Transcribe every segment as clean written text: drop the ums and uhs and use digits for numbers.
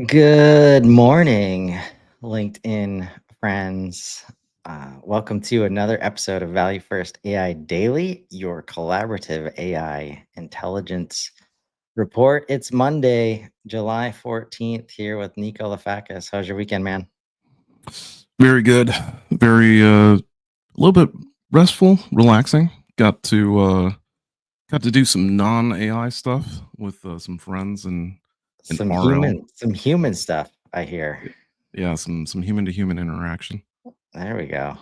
Good morning, LinkedIn friends. Welcome to another episode of Value First AI Daily, your collaborative AI intelligence report. It's Monday, July 14th, here with Nico Lafakis. How's your weekend, man? Very good. Very a little bit restful, relaxing. Got to do some non AI stuff with some friends and Some RL. human stuff, I hear. Yeah, some human to human interaction. There we go.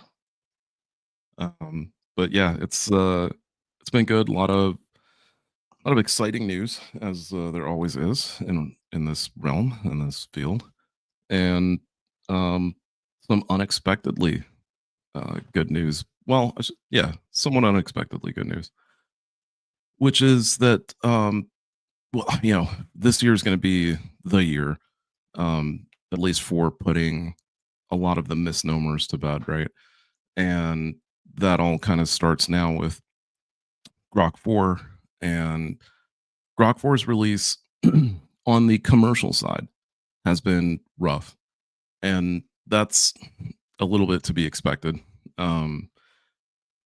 But yeah, it's been good. A lot of exciting news, as there always is in this realm, in this field, and um, some unexpectedly good news. Well, yeah, somewhat unexpectedly good news, which is that well, this year is going to be the year, at least for putting a lot of the misnomers to bed, right? And that all kind of starts now with Grok 4 and Grok 4's release on the commercial side has been rough, and that's a little bit to be expected. Um,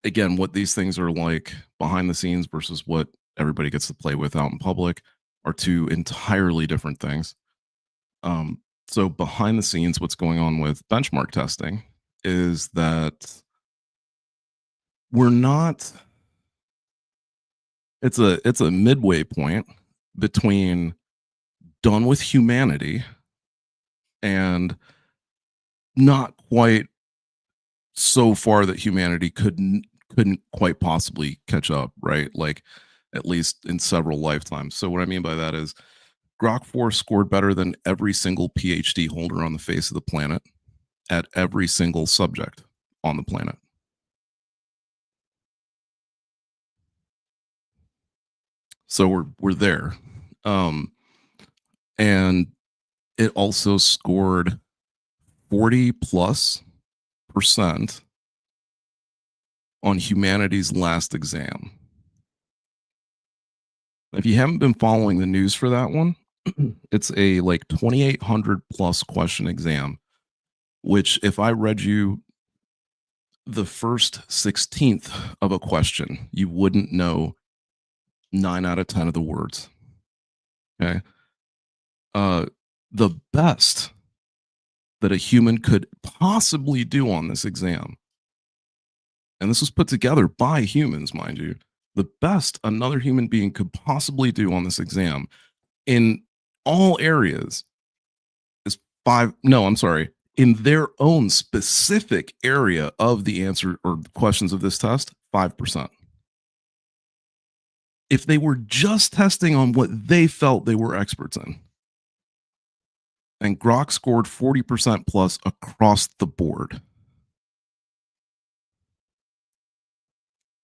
Again, what these things are like behind the scenes versus what everybody gets to play with out in public are two entirely different things. So behind the scenes, what's going on with benchmark testing is that we're not. It's a midway point between done with humanity and not quite so far that humanity couldn't quite possibly catch up, right? Like at least in several lifetimes. So what I mean by that is Grok 4 scored better than every single PhD holder on the face of the planet at every single subject on the planet. So we're there. Um, and it also scored 40+% on humanity's last exam. If you haven't been following the news for that one, it's a like 2,800 plus question exam, which if I read you the first 16th of a question, you wouldn't know 9 out of 10 of the words. Okay. The best that a human could possibly do on this exam, and this was put together by humans, mind you, the best another human being could possibly do on this exam in all areas is in their own specific area of the answer or the questions of this test, 5%. If they were just testing on what they felt they were experts in. And Grok scored 40% plus across the board.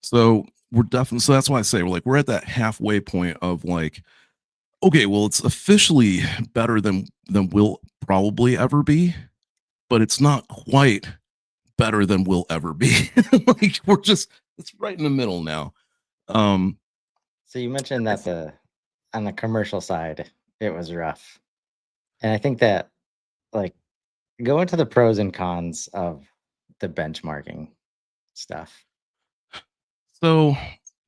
So that's why I say we're at that halfway point of like, okay, well, it's officially better than we'll probably ever be, but it's not quite better than we'll ever be. Like it's right in the middle now. So you mentioned that on the commercial side, it was rough. And I think that like go into the pros and cons of the benchmarking stuff. So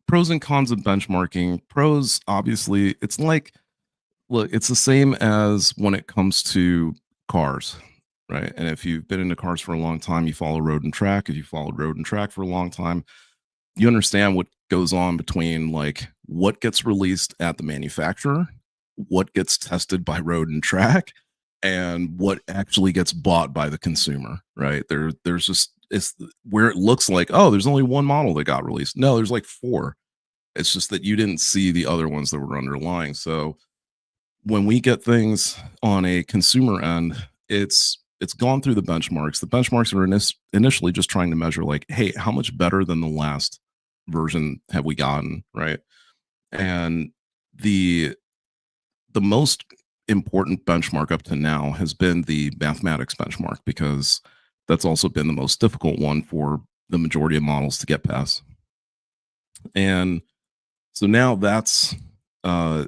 pros and cons of benchmarking. Pros, obviously, it's like, look, it's the same as when it comes to cars, right? And if you've been into cars for a long time, you follow road and track. If you followed road and track for a long time, you understand what goes on between like what gets released at the manufacturer, what gets tested by road and track, and what actually gets bought by the consumer, right? There's just it's where it looks like, oh, there's only one model that got released. No, there's like four. It's just that you didn't see the other ones that were underlying. So when we get things on a consumer end, it's gone through the benchmarks. The benchmarks are initially just trying to measure like, hey, how much better than the last version have we gotten, right? And the most important benchmark up to now has been the mathematics benchmark because that's also been the most difficult one for the majority of models to get past. And so now that's I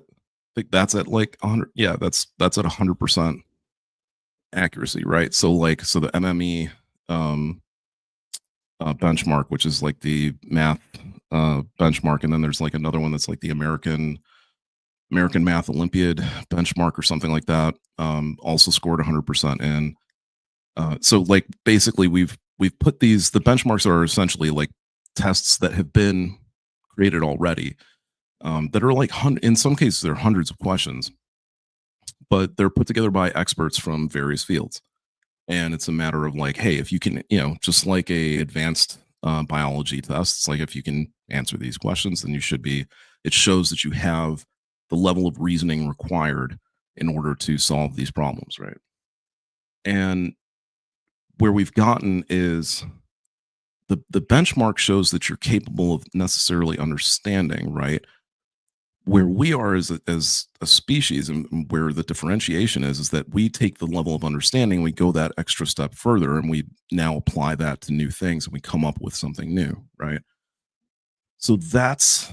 think that's at like 100. Yeah, that's at 100%. accuracy, right? So the MME um, benchmark, which is like the math benchmark, and then there's like another one that's like the American Math Olympiad benchmark or something like that. Also scored 100%. And so like basically we've put the benchmarks are essentially like tests that have been created already, that are like in some cases they're hundreds of questions, but they're put together by experts from various fields. And it's a matter of like, hey, if you can, just like a advanced biology test, it's like if you can answer these questions, then you should be. It shows that you have the level of reasoning required in order to solve these problems, right? And where we've gotten is the benchmark shows that you're capable of necessarily understanding, right? Where we are as a species, and where the differentiation is that we take the level of understanding, we go that extra step further, and we now apply that to new things, and we come up with something new, right? So that's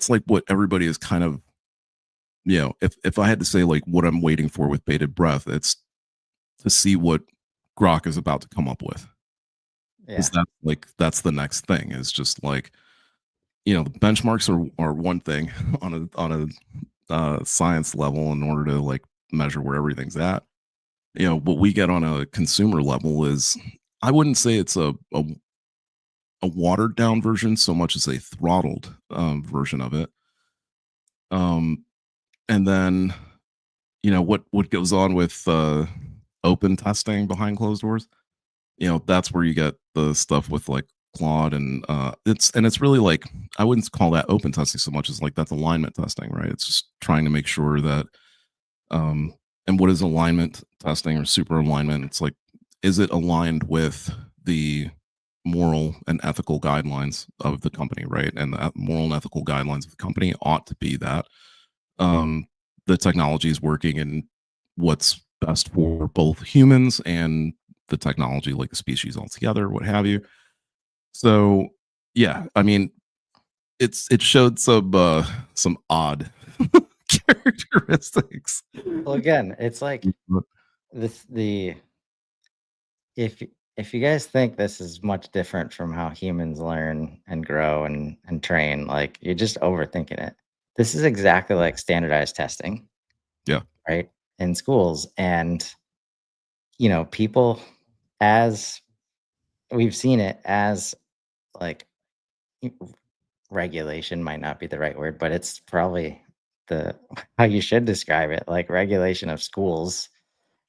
like what everybody is kind of, if I had to say like what I'm waiting for with bated breath, it's to see what Grok is about to come up with. Is Yeah. that like that's the next thing, is just like, the benchmarks are one thing on a science level in order to like measure where everything's at. What we get on a consumer level is, I wouldn't say it's a watered down version so much as a throttled version of it. Um, and then what goes on with open testing behind closed doors. That's where you get the stuff with like Claude, and it's really like, I wouldn't call that open testing so much as like that's alignment testing, right? It's just trying to make sure that, um and what is alignment testing or super alignment? It's like, is it aligned with the moral and ethical guidelines of the company, right? And the moral and ethical guidelines of the company ought to be that um the technology is working in what's best for both humans and the technology, like the species altogether, what have you. So yeah, I mean, it showed some odd characteristics. Well, again, it's like this the if if you guys think this is much different from how humans learn and grow and train, like you're just overthinking it. This is exactly like standardized testing, Yeah. right? In schools. And people, as we've seen it as like y- regulation might not be the right word, but it's probably the how you should describe it, like regulation of schools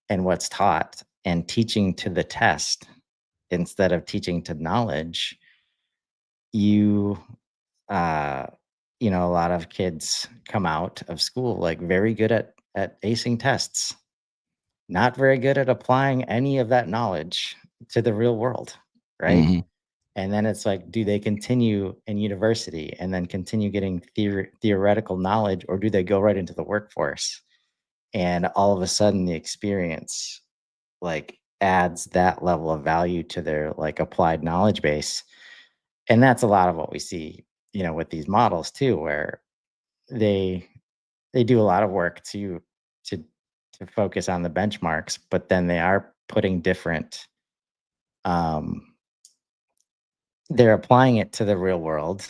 and what's taught and teaching to the test instead of teaching to knowledge. You uh a lot of kids come out of school like very good at acing tests, not very good at applying any of that knowledge to the real world, right? Mhm. And then it's like, do they continue in university and then continue getting theoretical knowledge, or do they go right into the workforce? And all of a sudden, the experience like adds that level of value to their like applied knowledge base. And that's a lot of what we see, with these models too, where they they do a lot of work to to focus on the benchmarks, but then they are putting different um they're applying it to the real world,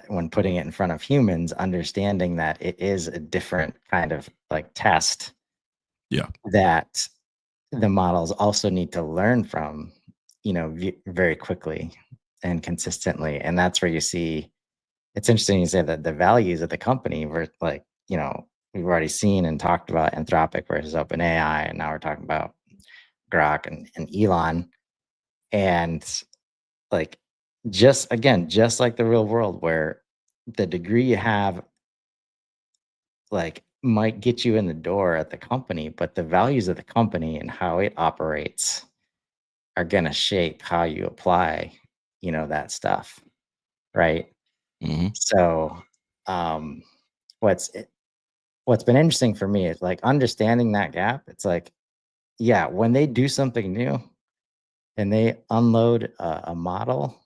when putting it in front of humans, understanding that it is a different kind of like test Yeah. that the models also need to learn from, very quickly and consistently. And that's where you see it's interesting you say that the values of the company were like, we've already seen and talked about Anthropic versus OpenAI, and now we're talking about Grok and Elon. And like, just again, just like the real world where the degree you have, like, might get you in the door at the company, but the values of the company and how it operates are gonna shape how you apply, that stuff, right? Mhm. So, um, what's it what's been interesting for me is, like, understanding that gap. It's like, yeah, when they do something new and they unload a model,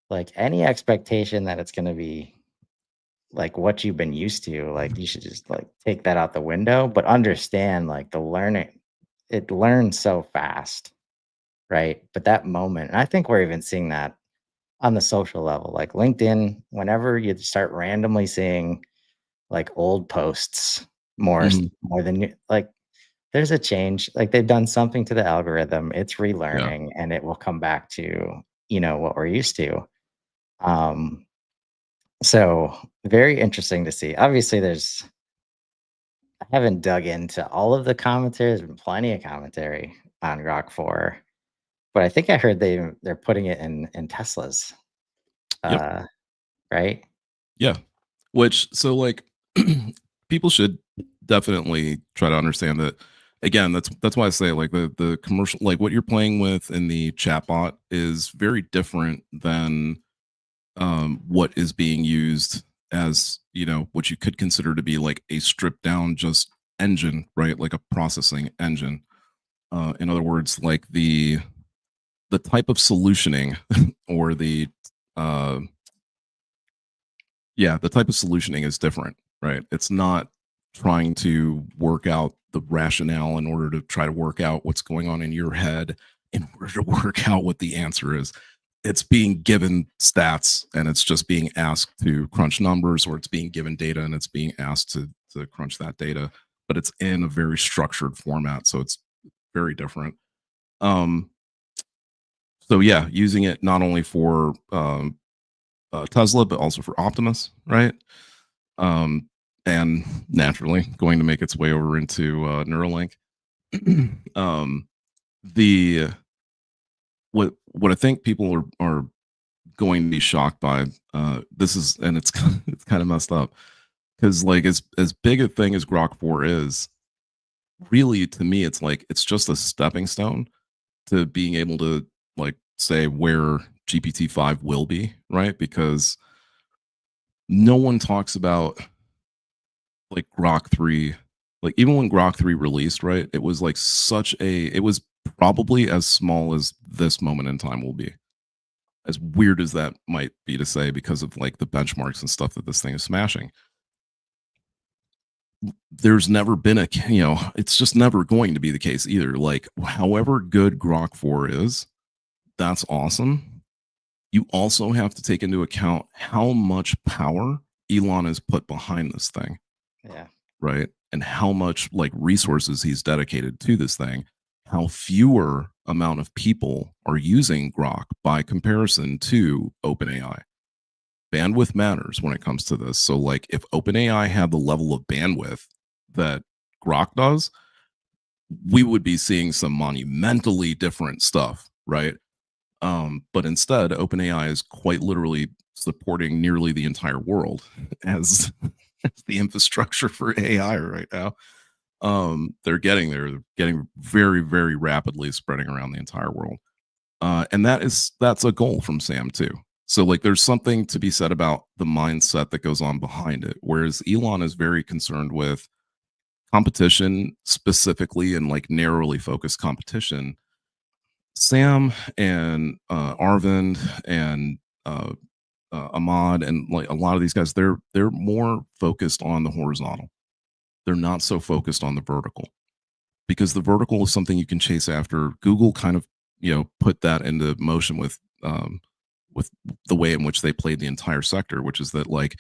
like, any expectation that it's gonna be like what you've been used to, like you should just like take that out the window, but understand like the learning. it learns so fast, right? But that moment, and I think we're even seeing that on the social level, like LinkedIn, whenever you start randomly seeing like old posts Mhm. more than like there's a change. Like they've done something to the algorithm. It's Yeah. relearning and it will come back to, what we're used to. Um, so very interesting to see. Obviously, I haven't dug into all of the commentary. There's been plenty of commentary on Grok 4, but I think I heard they're putting it in Teslas, Yep. uh, right? Yeah. Which so like people should definitely try to understand that again, that's why I say like the commercial like what you're playing with in the chatbot is very different than what is being used as, what you could consider to be like a stripped down just engine, right? Like a processing engine. In other words, like the type of solutioning or uh the type of solutioning is different, right? It's not trying to work out the rationale in order to try to work out what's going on in your head in order to work out what the answer is. It's being given stats and it's just being asked to crunch numbers, or it's being given data and it's being asked to crunch that data, but it's in a very structured format. So it's very different. Um, so yeah, using it not only for Tesla, but also for Optimus, right? um, and naturally going to make its way over into Neuralink. um, the what I think people are going to be shocked by, this is, and it's it's kind of messed up because like as big a thing as Grok 4 is, really to me it's like it's just a stepping stone to being able to like say where GPT-5 will be, right? Because no one talks about like Grok 3, like even when Grok 3 released, right? It was like it was probably as small as this moment in time will be. As weird as that might be to say because of like the benchmarks and stuff that this thing is smashing. There's never been it's just never going to be the case either. Like however good Grok 4 is, that's awesome. You also have to take into account how much power Elon has put behind this thing, Yeah. right? And how much like resources he's dedicated to this thing, how fewer amount of people are using Grok by comparison to OpenAI. Bandwidth matters when it comes to this. So like if OpenAI had the level of bandwidth that Grok does, we would be seeing some monumentally different stuff, right? But instead, OpenAI is quite literally supporting nearly the entire world as, as the infrastructure for AI right now. They're getting there. They're getting very, very rapidly spreading around the entire world. And that's a goal from Sam too. So like there's something to be said about the mindset that goes on behind it. Whereas Elon is very concerned with competition specifically and like narrowly focused competition. Sam and Arvind and Ahmad and like a lot of these guys, they're more focused on the horizontal. They're not so focused on the vertical, because the vertical is something you can chase after. Google kind of put that into motion with the way in which they played the entire sector, which is that like,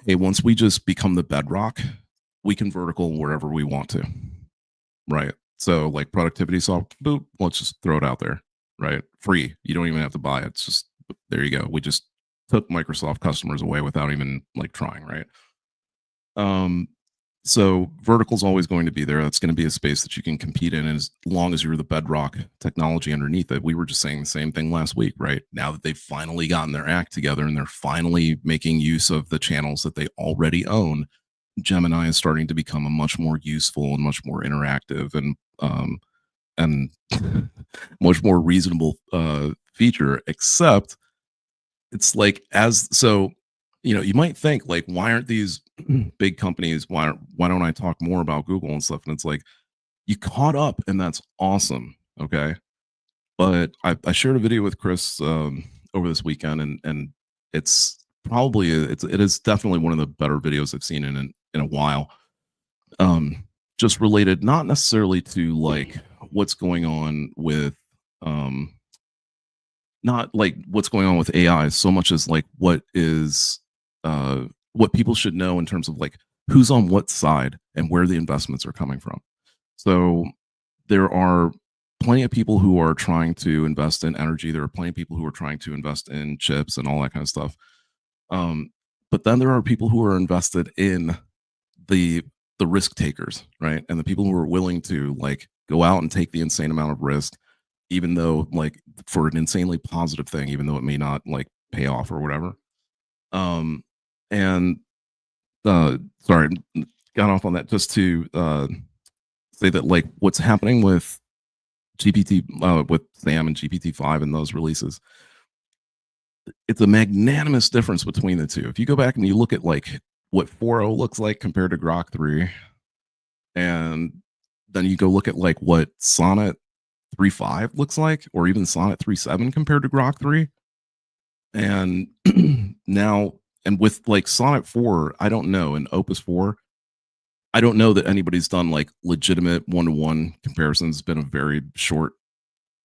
hey, once we just become the bedrock, we can vertical wherever we want to, right? So like productivity software, boop, let's just throw it out there, right? Free. You don't even have to buy it. It's just there you go. We just took Microsoft customers away without even like trying, right? Um, so vertical is always going to be there. That's going to be a space that you can compete in as long as you're the bedrock technology underneath it. We were just saying the same thing last week, right? Now that they've finally gotten their act together and they're finally making use of the channels that they already own, Gemini is starting to become a much more useful and much more interactive and much more reasonable feature. Except it's like as so you might think like, why aren't these big companies, why don't I talk more about Google and stuff? And it's like, you caught up and that's awesome, okay? But I shared a video with Chris over this weekend, and it's it is definitely one of the better videos I've seen in a while. um just related not necessarily to like what's going on with um not like what's going on with AI so much as like what people should know in terms of like who's on what side and where the investments are coming from. So there are plenty of people who are trying to invest in energy. There are plenty of people who are trying to invest in chips and all that kind of stuff. Um, but then there are people who are invested in the the risk takers, right? And the people who are willing to like go out and take the insane amount of risk, even though like for an insanely positive thing, even though it may not like pay off or whatever. Um, and sorry, got off on that just to say that like what's happening with GPT with Sam and GPT-5 and those releases, it's a magnanimous difference between the two. If you go back and you look at like what 4.0 looks like compared to Grok 3, and then you go look at like what Sonnet 3.5 looks like, or even Sonnet 3.7 compared to Grok 3, and now and with like Sonnet 4, I don't know, and Opus 4, I don't know that anybody's done like legitimate one-to-one comparisons. It's been a very short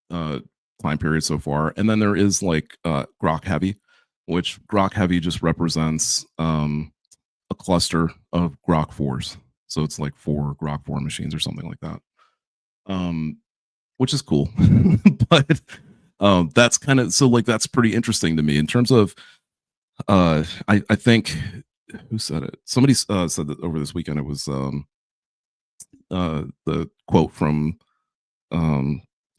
uh time period so far. And then there is like Grok Heavy, which Grok Heavy just represents a cluster of Grok 4s. So it's like 4 Grok 4 machines or something like that. Which is cool. But that's kind of so like that's pretty interesting to me in terms of I think who said it? Somebody said that over this weekend. It was the quote from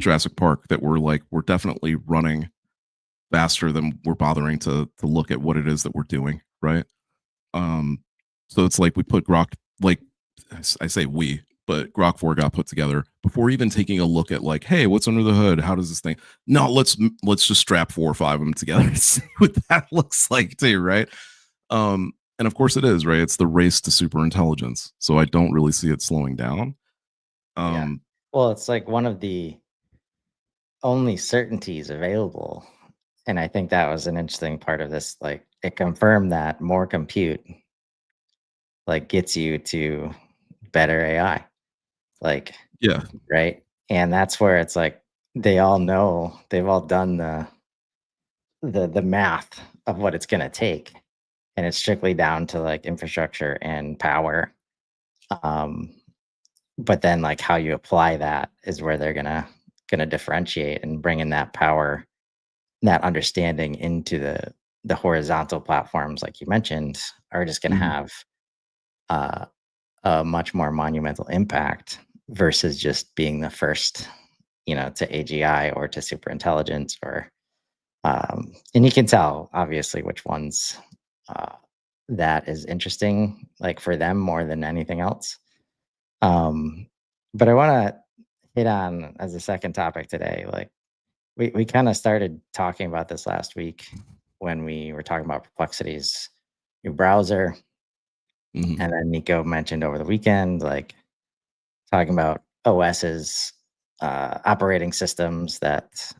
Jurassic Park that we're definitely running faster than we're bothering to look at what it is that we're doing, right? Um, so it's like we put Grok like I say we, but Grok 4 got put together before even taking a look at like, hey, what's under the hood? How does this thing? No, let's just strap 4 or 5 of them together and see what that looks like too, right? And of course it is, right? It's the race to super intelligence. So I don't really see it slowing down. Yeah. Um, Well, it's like one of the only certainties available. And I think that was an interesting part of this. Like it confirmed that more compute like gets you to better AI. Like, yeah. right? And that's where it's like they all know, they've all done the math of what it's gonna take. And it's strictly down to like infrastructure and power. Um, but then like how you apply that is where they're gonna differentiate and bring in that power, that understanding into the horizontal platforms like you mentioned are just gonna Mhm. have uh, a much more monumental impact versus just being the first, to AGI or to super intelligence or and you can tell obviously which ones uh, that is interesting, like for them more than anything else. Um, but I want to hit on as a second topic today, like we kind of started talking about this last week when we were talking about perplexities, your browser, Mhm. and then Nico mentioned over the weekend, like talking about OS's operating systems that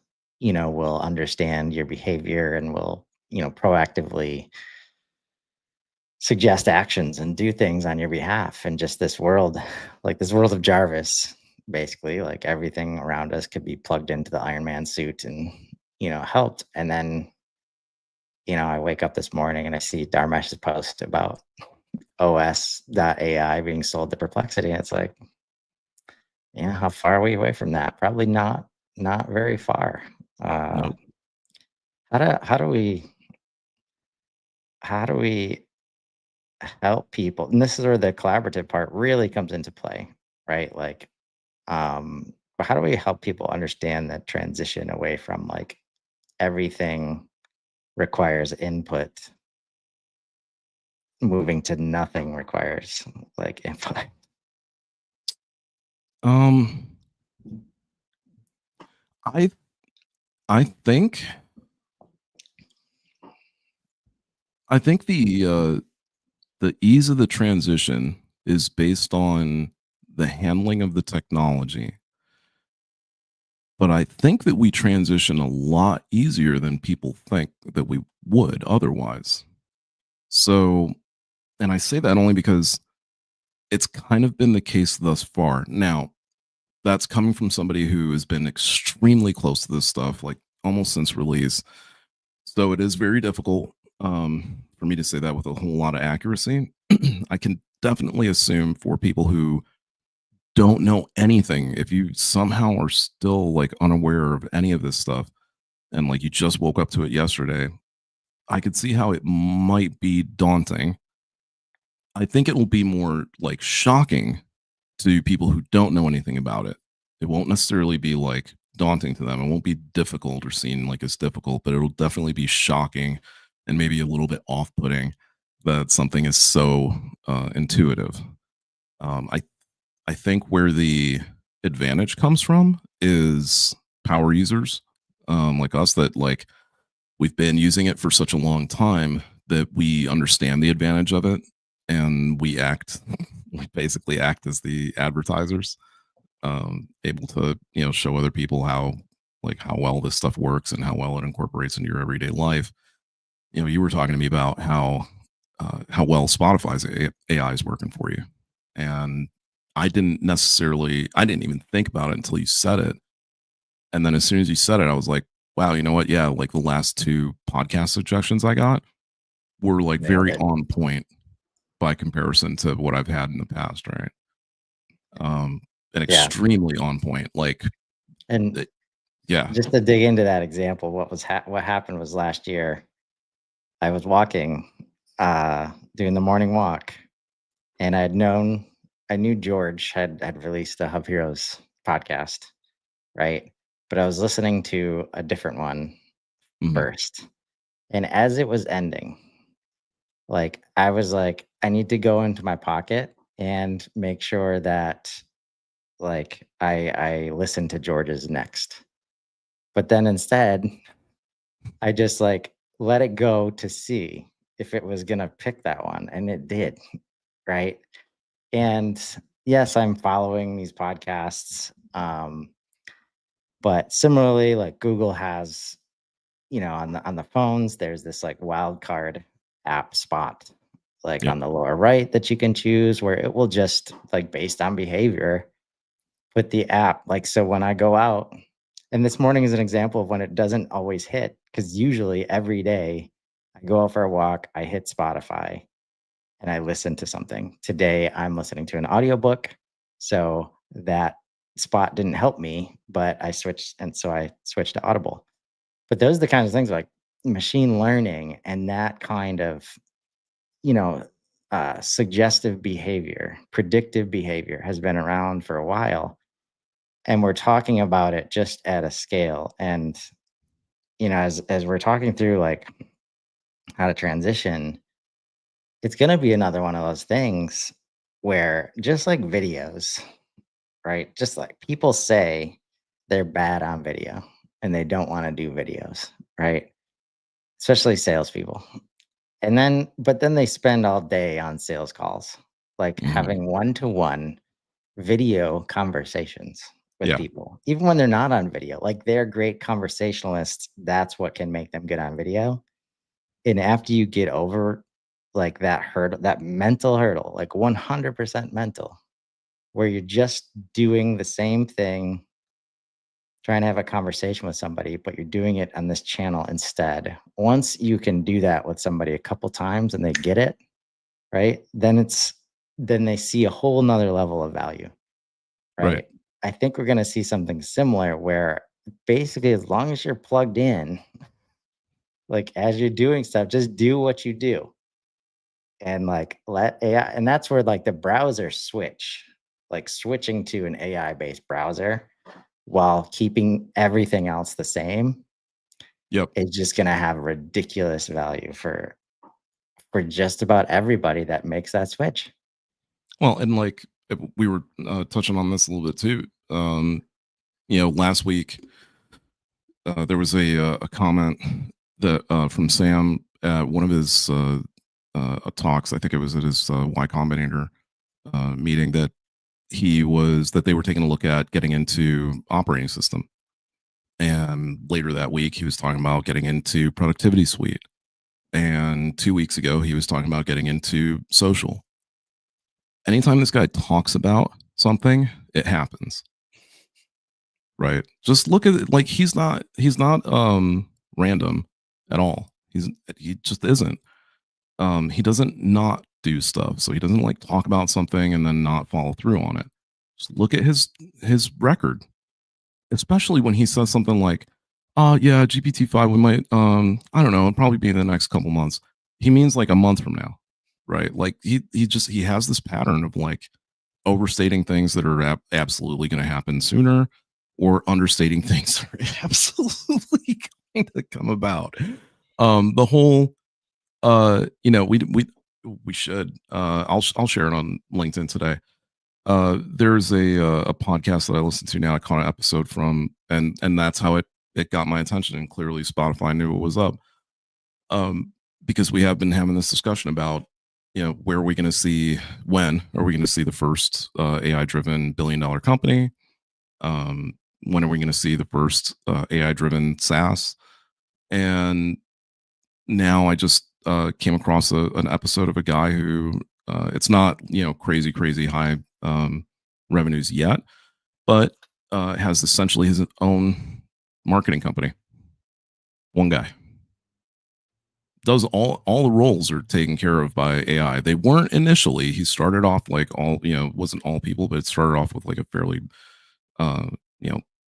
will understand your behavior and will proactively suggest actions and do things on your behalf. And just this world, like this world of Jarvis, basically, like everything around us could be plugged into the Iron Man suit and helped. And then I wake up this morning and I see Dharmesh's post about OS.ai being sold to Perplexity. And it's like, yeah, how far are we away from that? Probably not very far. Uh, Nope. how do we help people? And this is where the collaborative part really comes into play, right? Like, but how do we help people understand that transition away from like everything requires input, moving to nothing requires like input? Um, I I think I think the ease of the transition is based on the handling of the technology. But I think that we transition a lot easier than people think that we would otherwise. So, and I say that only because it's kind of been the case thus far. Now, that's coming from somebody who has been extremely close to this stuff, like almost since release. So it is very difficult for me to say that with a whole lot of accuracy. I can definitely assume for people who don't know anything, if you somehow are still like unaware of any of this stuff and like you just woke up to it yesterday, I could see how it might be daunting. I think it will be more like shocking to people who don't know anything about it. It won't necessarily be like daunting to them. It won't be difficult or seen like as difficult, but it'll definitely be shocking and maybe a little bit off putting that something is so intuitive. I think where the advantage comes from is power users like us that like we've been using it for such a long time that we understand the advantage of it and we basically act as the advertisers, able to show other people how well this stuff works and how well it incorporates into your everyday life. You were talking to me about how well Spotify's AI is working for you, and I didn't even think about it until you said it, and then as soon as you said it, I was like, wow, you know what? Yeah, like the last two podcast suggestions I got were like Nailed very it. on point by comparison to what I've had in the past, right? And Yeah. extremely on point. Like, And it- yeah, just to dig into that example, what happened was last year I was walking, doing the morning walk, and I knew George had released the Hub Heroes podcast, right? But I was listening to a different one mhm, first. And as it was ending, like I was like, I need to go into my pocket and make sure that like I listen to George's next. But then instead, I just like let it go to see if it was gonna pick that one. And it did, right? And yes, I'm following these podcasts. But similarly, like Google has, on the phones, there's this like wild card app spot, like yep, on the lower right that you can choose where it will just like based on behavior, put the app like so when I go out, and this morning is an example of when it doesn't always hit, because usually every day I go out for a walk, I hit Spotify and I listen to something. Today I'm listening to an audiobook. So that spot didn't help me, but I switched to Audible. But those are the kinds of things like machine learning and that kind of, you know, suggestive behavior, predictive behavior has been around for a while. And we're talking about it just at a scale. And, as we're talking through like how to transition, it's going to be another one of those things where just like videos, right? Just like people say they're bad on video and they don't want to do videos, right? Especially salespeople. But then they spend all day on sales calls, like mhm, having one-to-one video conversations with yeah, people, even when they're not on video. Like they're great conversationalists. That's what can make them good on video. And after you get over like that hurdle, that mental hurdle, like 100% mental, where you're just doing the same thing, trying to have a conversation with somebody, but you're doing it on this channel instead. Once you can do that with somebody a couple times and they get it, right? Then they see a whole nother level of value, right, right? I think we're gonna see something similar where basically as long as you're plugged in, like as you're doing stuff, just do what you do and like let AI, and that's where like the browser switch, like switching to an AI based browser while keeping everything else the same yep. is just gonna have ridiculous value for just about everybody that makes that switch. Well, and like we were touching on this a little bit too. Last week there was a comment that from Sam at one of his talks. I think it was at his Y Combinator meeting that they were taking a look at getting into operating system. And later that week, he was talking about getting into productivity suite. And 2 weeks ago, he was talking about getting into social. anytime this guy talks about something, it happens. Right. Just look at it like he's not random at all. He just isn't. He doesn't not do stuff. So he doesn't like talk about something and then not follow through on it. Just look at his record, especially when he says something like, yeah, GPT-5 we might I don't know, it'll probably be in the next couple months." He means like a month from now. Right? Like he has this pattern of like overstating things that are absolutely going to happen sooner, or understating things that are absolutely going to come about. The whole we should I'll share it on LinkedIn today. There's a podcast that I listen to now. I caught an episode from, and that's how it got my attention, and clearly Spotify knew it was up. Because we have been having this discussion about, where are we going to see, when are we going to see the first AI driven $1 billion company? When are we going to see the first AI driven SaaS? And now I just came across an episode of a guy who it's not crazy high revenues yet, but has essentially his own marketing company. One guy does all the roles are taken care of by AI. They weren't initially. He started off like wasn't all people, but it started off with like a fairly uh,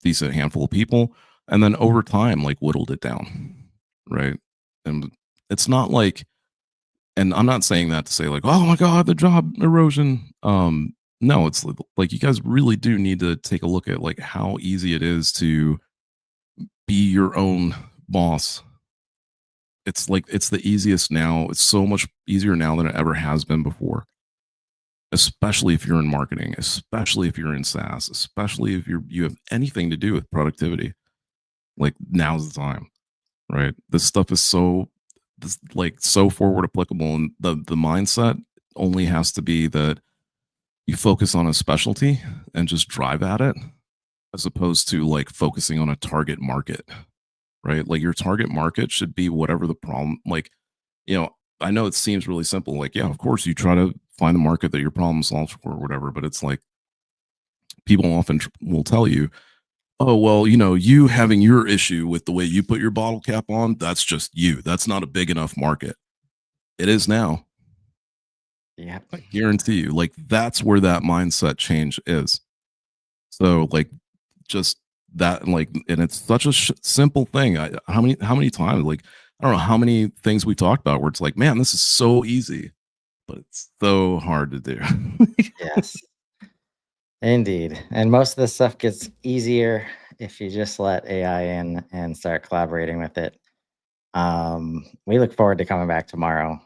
decent handful of people, and then over time like whittled it down, right? And it's not like, and I'm not saying that to say like, oh my god, the job erosion. No, it's like you guys really do need to take a look at like how easy it is to be your own boss. It's like it's the easiest now. It's so much easier now than it ever has been before. Especially if you're in marketing, especially if you're in SaaS, especially if you have anything to do with productivity. Like now's the time, right? This stuff is so forward applicable, and the mindset only has to be that you focus on a specialty and just drive at it, as opposed to like focusing on a target market, right? Like your target market should be whatever the problem, like, I know it seems really simple. Like, yeah, of course you try to find the market that your problem solves for or whatever, but it's like people often will tell you, oh, well, you having your issue with the way you put your bottle cap on, that's just you. That's not a big enough market. It is now. Yeah. I guarantee you, like that's where that mindset change is. So like just that, like, and it's such a simple thing. How many times, like, I don't know how many things we talked about where it's like, man, this is so easy, but it's so hard to do. Yes. Indeed. And most of this stuff gets easier if you just let AI in and start collaborating with it. We look forward to coming back tomorrow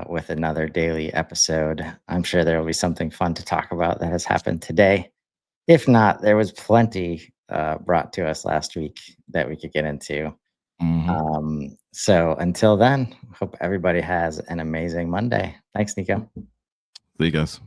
with another daily episode. I'm sure there will be something fun to talk about that has happened today. If not, there was plenty brought to us last week that we could get into. Mhm. So until then, hope everybody has an amazing Monday. Thanks, Nico. See you guys.